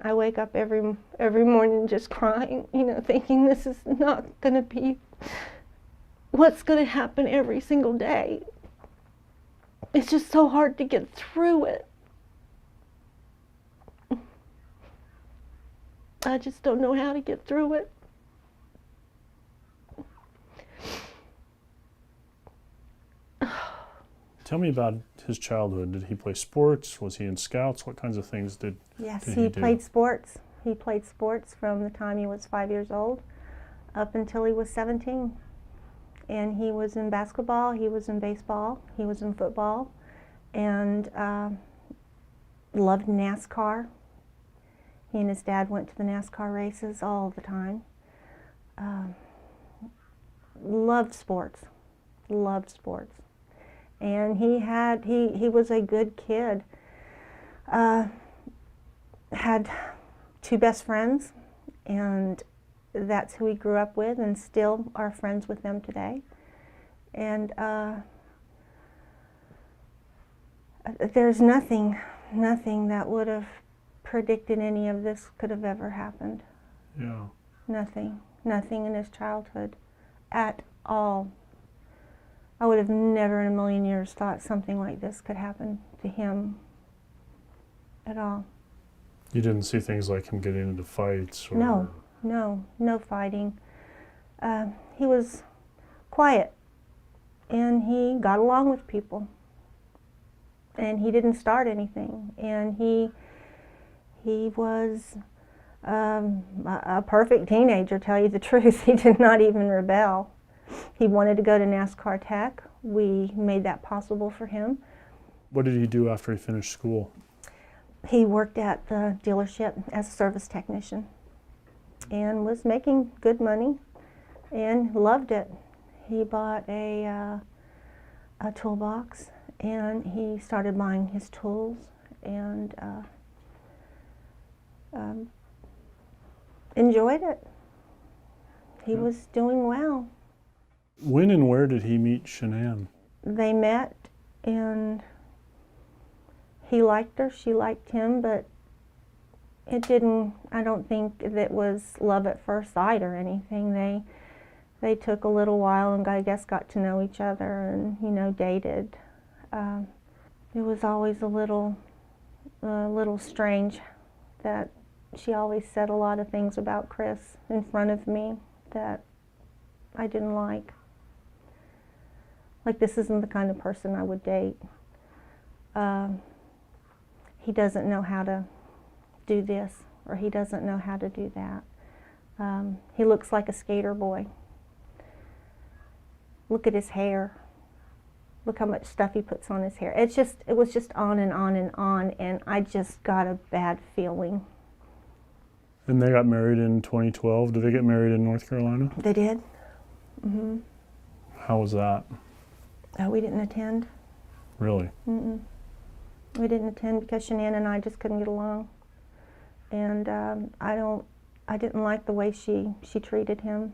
I wake up every morning just crying, thinking this is not going to be what's going to happen every single day. It's just so hard to get through it. I just don't know how to get through it. Tell me about his childhood. Did he play sports? Was he in scouts? What kinds of things did Yes, did he do? played sports. He played sports from the time he was 5 years old up until he was 17. And he was in basketball, he was in baseball, he was in football, and loved NASCAR. He and his dad went to the NASCAR races all the time. Loved sports, loved sports. And he was a good kid. Had two best friends, and that's who he grew up with, and still are friends with them today. And there's nothing that would have predicted any of this could have ever happened. Yeah. Nothing in his childhood at all. I would have never in a million years thought something like this could happen to him at all. You didn't see things like him getting into fights? Or... No fighting. He was quiet, and he got along with people, and he didn't start anything, and he was a perfect teenager, tell you the truth. He did not even rebel. He wanted to go to NASCAR Tech. We made that possible for him. What did he do after he finished school? He worked at the dealership as a service technician and was making good money and loved it. He bought a toolbox, and he started buying his tools, and enjoyed it. He was doing well. When and where did he meet Shanann? They met, and he liked her, she liked him, but it didn't, I don't think that was love at first sight or anything. They took a little while and I guess got to know each other and, dated. It was always a little strange that she always said a lot of things about Chris in front of me that I didn't like. Like, this isn't the kind of person I would date. He doesn't know how to do this, or he doesn't know how to do that. He looks like a skater boy. Look at his hair. Look how much stuff he puts on his hair. It was just on and on and on, and I just got a bad feeling. And they got married in 2012. Did they get married in North Carolina? They did. Mm-hmm. How was that? Oh, we didn't attend. Really? Mm-mm. We didn't attend because Shanann and I just couldn't get along, and I didn't like the way she treated him.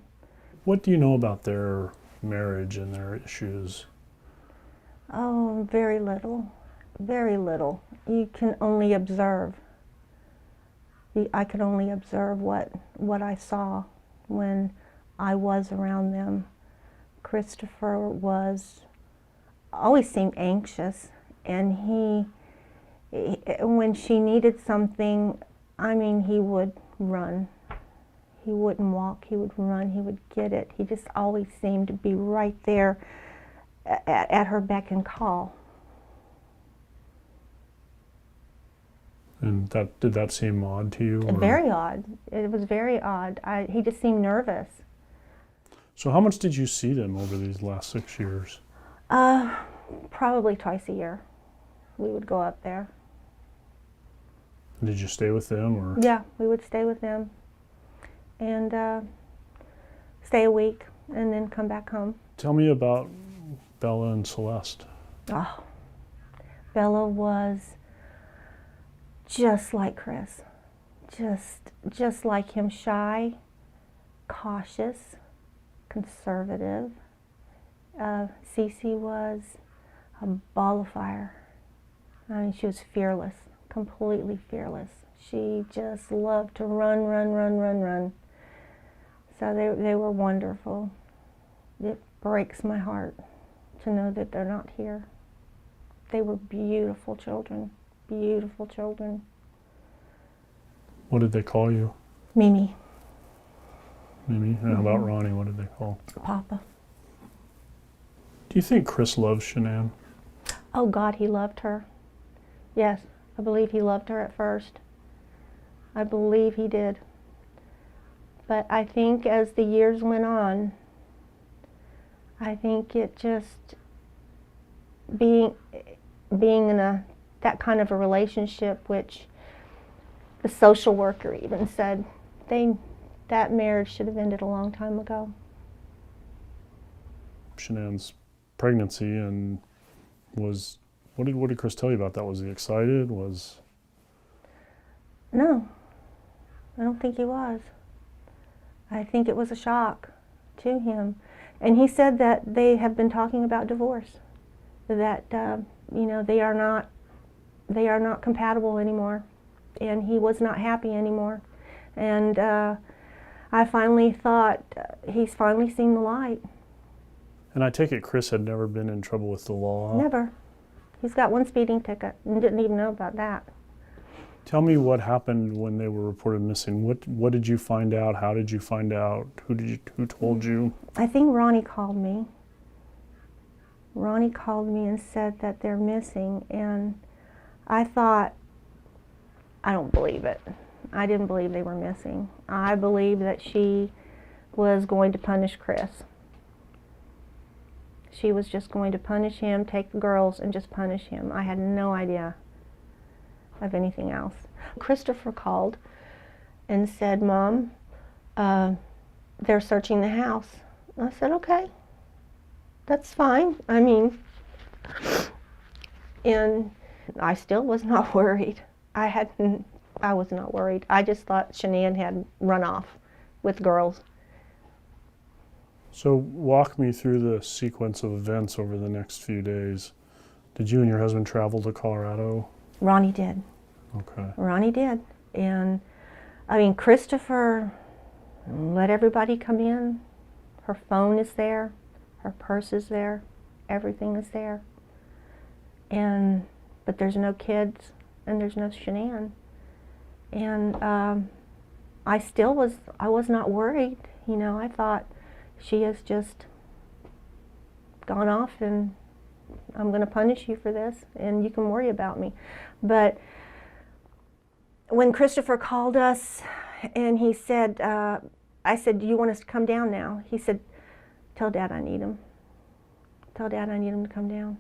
What do you know about their marriage and their issues? Oh, very little, very little. You can only observe. I could only observe what I saw when I was around them. Christopher always seemed anxious, and he when she needed something, I mean, he would run. He wouldn't walk, he would run, he would get it. He just always seemed to be right there at her beck and call. And did that seem odd to you? Or? Very odd. It was very odd. He just seemed nervous. So how much did you see them over these last 6 years? Probably twice a year. We would go up there. Did you stay with them, or? Yeah, we would stay with them and stay a week and then come back home. Tell me about Bella and Celeste. Oh, Bella was just like Chris, just like him, shy, cautious, conservative. Cece was a ball of fire. I mean, she was fearless, completely fearless. She just loved to run, run, run, run, run. So they were wonderful. It breaks my heart to know that they're not here. They were beautiful children, beautiful children. What did they call you? Mimi, Mimi? And how about Ronnie? What did they call? Papa. Do you think Chris loves Shanann? Oh God, he loved her. Yes, I believe he loved her at first. I believe he did. But I think as the years went on, I think it just being in that kind of a relationship, which the social worker even said that marriage should have ended a long time ago. Shanann's pregnancy, and what did Chris tell you about that? Was he excited? No, I don't think he was. I think it was a shock to him. And he said that they have been talking about divorce, that they are not compatible anymore, and he was not happy anymore. And I finally thought he's finally seen the light. And I take it Chris had never been in trouble with the law? Never. He's got one speeding ticket and didn't even know about that. Tell me what happened when they were reported missing. What did you find out? How did you find out? Who told you? I think Ronnie called me. Ronnie called me and said that they're missing, and I thought, I don't believe it. I didn't believe they were missing. I believed that she was going to punish Chris. She was just going to punish him, take the girls, and just punish him. I had no idea of anything else. Christopher called and said, Mom, they're searching the house. I said, okay, that's fine. I mean, and I still was not worried. I was not worried. I just thought Shanann had run off with girls. So walk me through the sequence of events over the next few days. Did you and your husband travel to Colorado? Ronnie did. Okay. Ronnie did. And I mean, Christopher let everybody come in. Her phone is there. Her purse is there. Everything is there. But there's no kids and there's no Shanann. And I was not worried. I thought, she has just gone off and I'm going to punish you for this and you can worry about me. But when Christopher called us and he said, I said, do you want us to come down now? He said, tell Dad I need him. Tell Dad I need him to come down.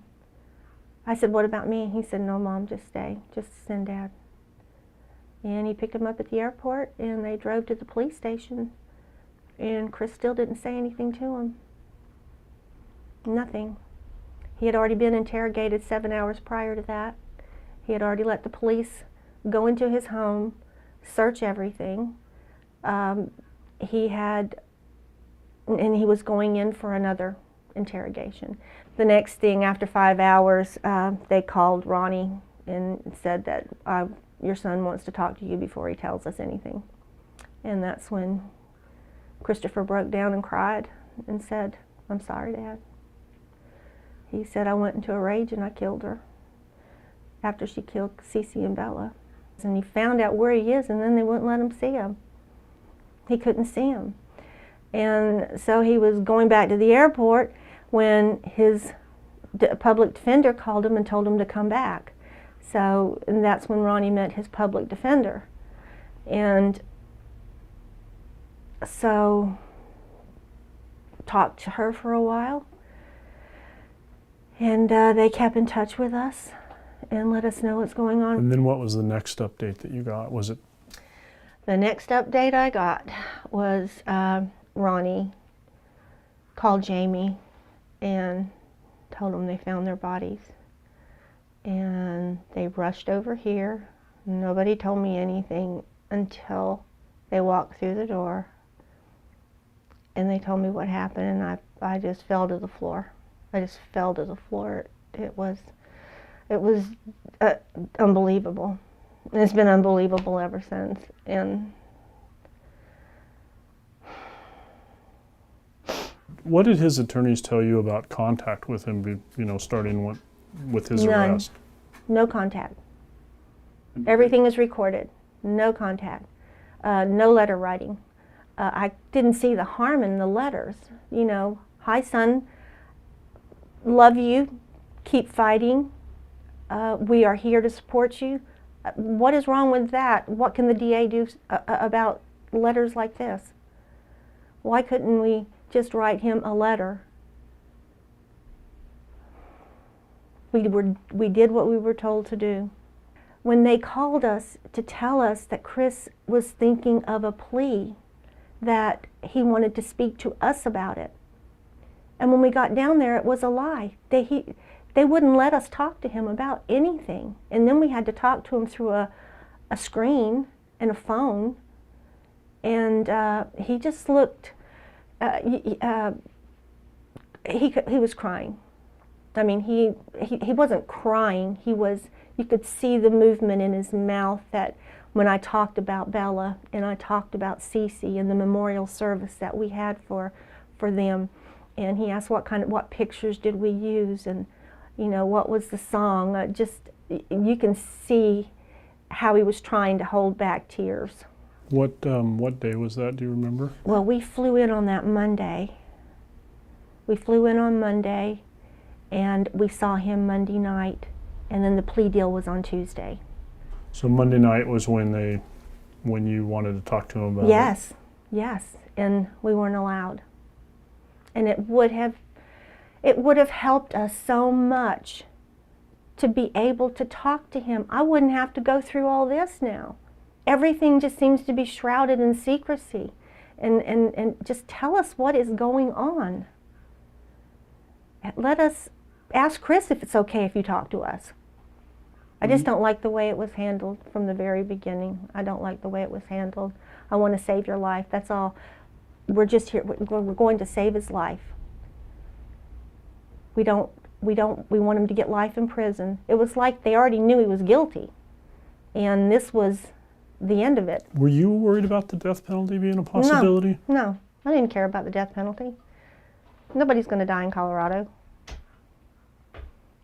I said, what about me? He said, no, Mom, just stay. Just send Dad. And he picked him up at the airport and they drove to the police station. And Chris still didn't say anything to him. Nothing. He had already been interrogated 7 hours prior to that. He had already let the police go into his home, search everything. He was going in for another interrogation. The next thing, after 5 hours, they called Ronnie and said that your son wants to talk to you before he tells us anything. And that's when Christopher broke down and cried and said, I'm sorry, Dad. He said, I went into a rage and I killed her after she killed Cece and Bella. And he found out where he is and then they wouldn't let him see him. He couldn't see him. And so he was going back to the airport when his public defender called him and told him to come back. And that's when Ronnie met his public defender. And so talked to her for a while, and they kept in touch with us and let us know what's going on. And then what was the next update that you got? Was it? The next update I got was Ronnie called Jamie and told them they found their bodies. And they rushed over here. Nobody told me anything until they walked through the door. And they told me what happened, and I just fell to the floor. I just fell to the floor. It was unbelievable. And it's been unbelievable ever since. And What did his attorneys tell you about contact with him, starting with his None. arrest? no contact. Everything is recorded. No contact. No letter writing. I didn't see the harm in the letters. Hi son, love you, keep fighting. We are here to support you. What is wrong with that? What can the DA do about letters like this? Why couldn't we just write him a letter? We did what we were told to do. When they called us to tell us that Chris was thinking of a plea, that he wanted to speak to us about it. And when we got down there, it was a lie. They wouldn't let us talk to him about anything. And then we had to talk to him through a screen and a phone. And he just looked, he was crying. I mean, he wasn't crying. You could see the movement in his mouth that when I talked about Bella and I talked about Cece and the memorial service that we had for them. And he asked what pictures did we use, and what was the song. You can see how he was trying to hold back tears. What day was that? Do you remember? Well, we flew in on that Monday. We flew in on Monday, and we saw him Monday night, and then the plea deal was on Tuesday. So Monday night was when you wanted to talk to him about it? Yes, and we weren't allowed. And it would have helped us so much to be able to talk to him. I wouldn't have to go through all this now. Everything just seems to be shrouded in secrecy. And just tell us what is going on. Let us ask Chris if it's okay if you talk to us. I just don't like the way it was handled from the very beginning. I don't like the way it was handled. I want to save your life. That's all. We're just here. We're going to save his life. We want him to get life in prison. It was like they already knew he was guilty, and this was the end of it. Were you worried about the death penalty being a possibility? No, I didn't care about the death penalty. Nobody's going to die in Colorado.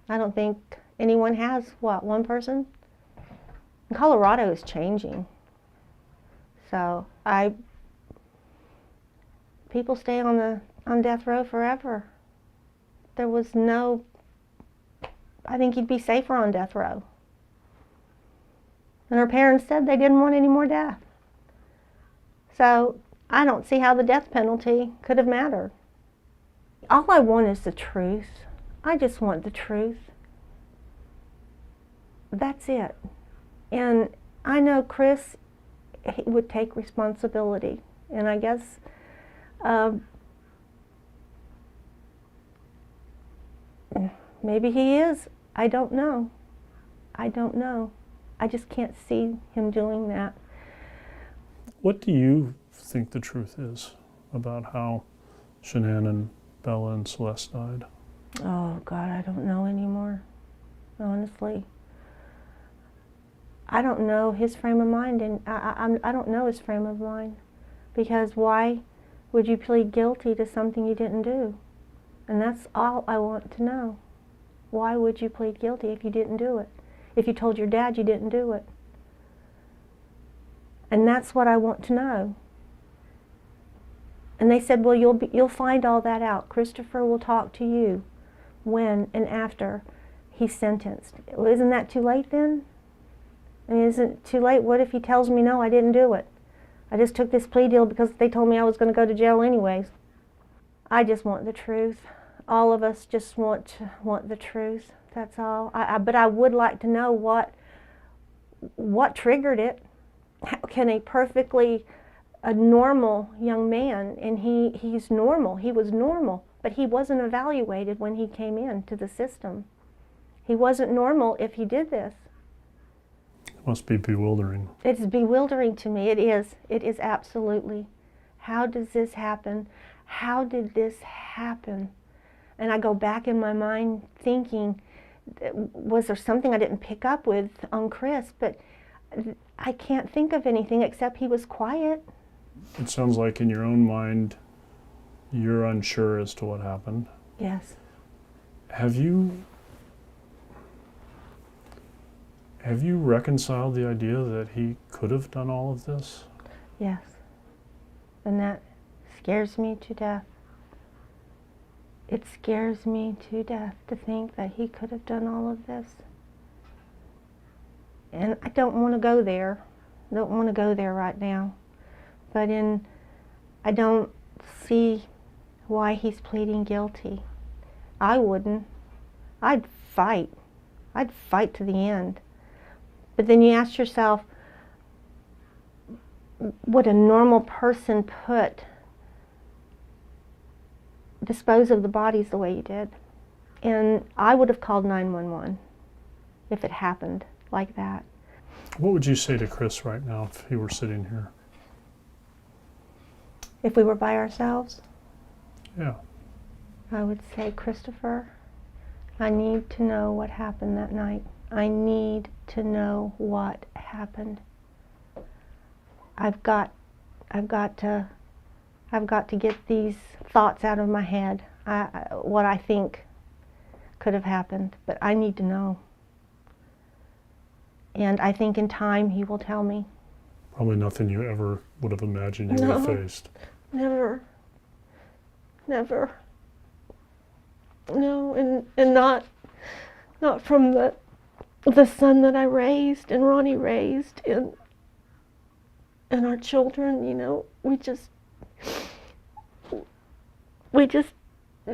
I don't think anyone has. One person? And Colorado is changing. So people stay on death row forever. There was I think you'd be safer on death row. And her parents said they didn't want any more death. So I don't see how the death penalty could have mattered. All I want is the truth. I just want the truth. That's it. And I know Chris, he would take responsibility. And I guess maybe he is. I don't know. I just can't see him doing that. What do you think the truth is about how Shanann and Bella and Celeste died? Oh, God, I don't know anymore, honestly. I don't know his frame of mind, and I don't know his frame of mind. Because why would you plead guilty to something you didn't do? And that's all I want to know. Why would you plead guilty if you didn't do it? If you told your dad you didn't do it? And that's what I want to know. And they said, well, you'll find all that out. Christopher will talk to you when and after he's sentenced. Well, isn't that too late then? I mean, isn't it too late? What if he tells me, no, I didn't do it? I just took this plea deal because they told me I was going to go to jail anyways. I just want the truth. All of us just want the truth. That's all. But I would like to know what triggered it. How can a normal young man, and he's normal, he was normal, but he wasn't evaluated when he came into the system. He wasn't normal if he did this. It must be bewildering. It's bewildering to me. It is. It is absolutely. How does this happen? How did this happen? And I go back in my mind thinking, was there something I didn't pick up with on Chris? But I can't think of anything except he was quiet. It sounds like in your own mind, you're unsure as to what happened. Yes. Have you reconciled the idea that he could have done all of this? Yes. And that scares me to death. It scares me to death to think that he could have done all of this. And I don't want to go there. I don't want to go there right now. But I don't see why he's pleading guilty. I wouldn't. I'd fight. I'd fight to the end. But then you ask yourself, would a normal person dispose of the bodies the way you did? And I would have called 911 if it happened like that. What would you say to Chris right now if he were sitting here? If we were by ourselves, Yeah. I would say, Christopher, I need to know what happened that night. I need to know what happened. I've got to get these thoughts out of my head, what I think could have happened, but I need to know. And I think in time he will tell me. Probably nothing you ever would have imagined you would have faced. Never. Never. No, and not from the son that I raised and Ronnie raised and our children, you know, we just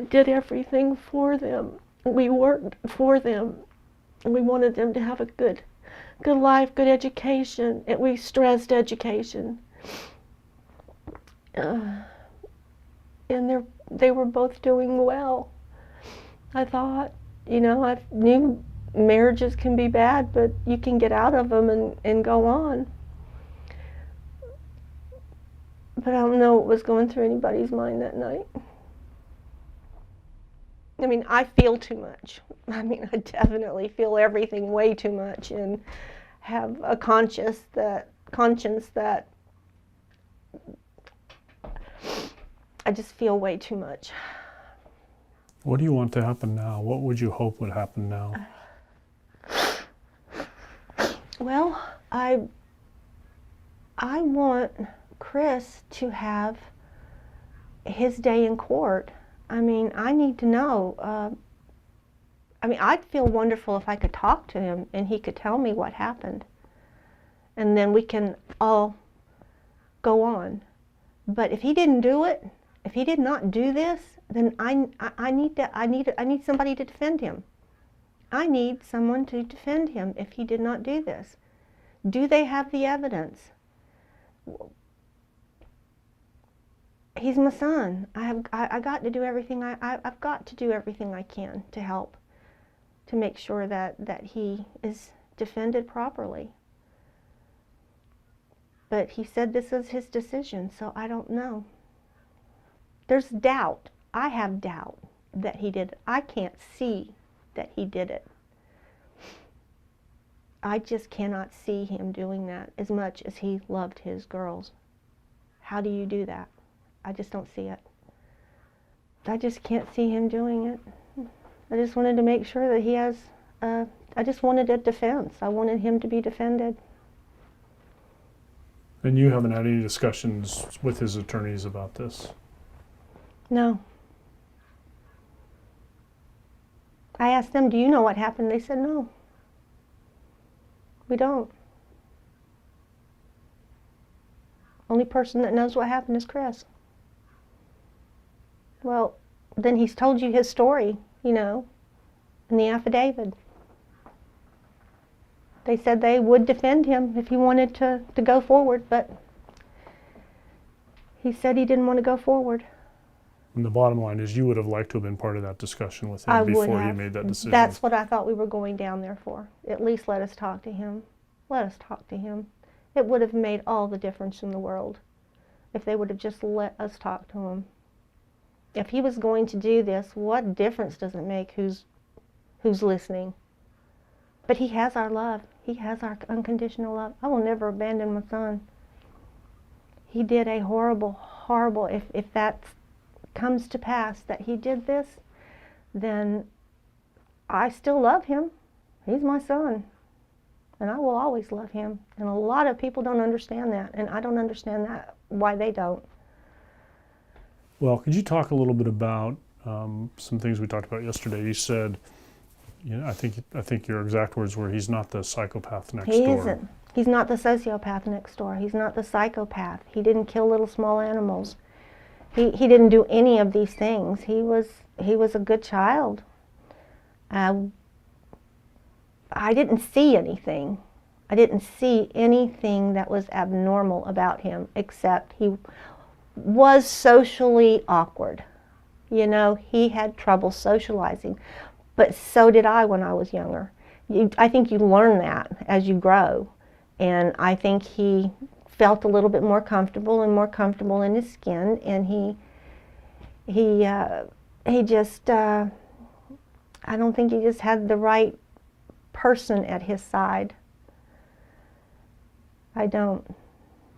did everything for them. We worked for them. We wanted them to have a good life, good education, and we stressed education. And they were both doing well. I thought, you know, I knew marriages can be bad, but you can get out of them and go on. But I don't know what was going through anybody's mind that night. I mean, I feel too much. I mean, I definitely feel everything way too much and have a conscience that I just feel way too much. What do you want to happen now? What would you hope would happen now? Well, I want Chris to have his day in court. I mean, I need to know. I mean, I'd feel wonderful if I could talk to him and he could tell me what happened. And then we can all go on. But if he didn't do it, if he did not do this, then I need somebody to defend him. I need someone to defend him if he did not do this. Do they have the evidence? He's my son. I got to do everything I've got to do everything I can to help, to make sure that he is defended properly. But he said this is his decision, so I don't know. There's doubt. I have doubt that he did it. I can't see that he did it. I just cannot see him doing that as much as he loved his girls. How do you do that? I just don't see it. I just can't see him doing it. I just wanted to make sure that he has, I just wanted a defense. I wanted him to be defended. And you haven't had any discussions with his attorneys about this? No. I asked them, do you know what happened? They said no. We don't. Only person that knows what happened is Chris. Well, then he's told you his story, you know, in the affidavit. They said they would defend him if he wanted to go forward, but he said he didn't want to go forward. And the bottom line is you would have liked to have been part of that discussion with him before you made that decision. That's what I thought we were going down there for. At least let us talk to him. Let us talk to him. It would have made all the difference in the world if they would have just let us talk to him. If he was going to do this, what difference does it make who's listening? But he has our love. He has our unconditional love. I will never abandon my son. He did a horrible, horrible, if that comes to pass that he did this, then I still love him. He's my son. And I will always love him. And a lot of people don't understand that. And I don't understand that, why they don't. Well, could you talk a little bit about some things we talked about yesterday? You said, I think your exact words were, he's not the psychopath next door. He isn't. He's not the sociopath next door. He's not the psychopath. He didn't kill little small animals. He didn't do any of these things. He was a good child. I didn't see anything. I didn't see anything that was abnormal about him, except he was socially awkward. He had trouble socializing, but so did I when I was younger. I think you learn that as you grow, and I think he felt a little bit more comfortable in his skin, and he just, I don't think he just had the right person at his side. I don't.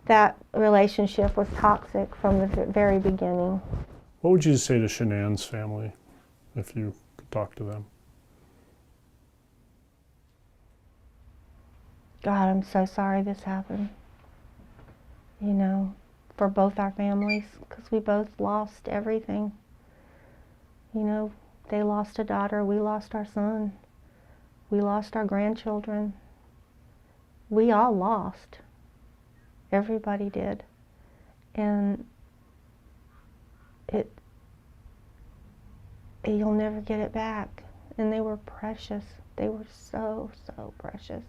That relationship was toxic from the very beginning. What would you say to Shanann's family, if you could talk to them? God, I'm so sorry this happened. For both our families, because we both lost everything. They lost a daughter, we lost our son. We lost our grandchildren. We all lost. Everybody did. And you'll never get it back. And they were precious. They were so, so precious.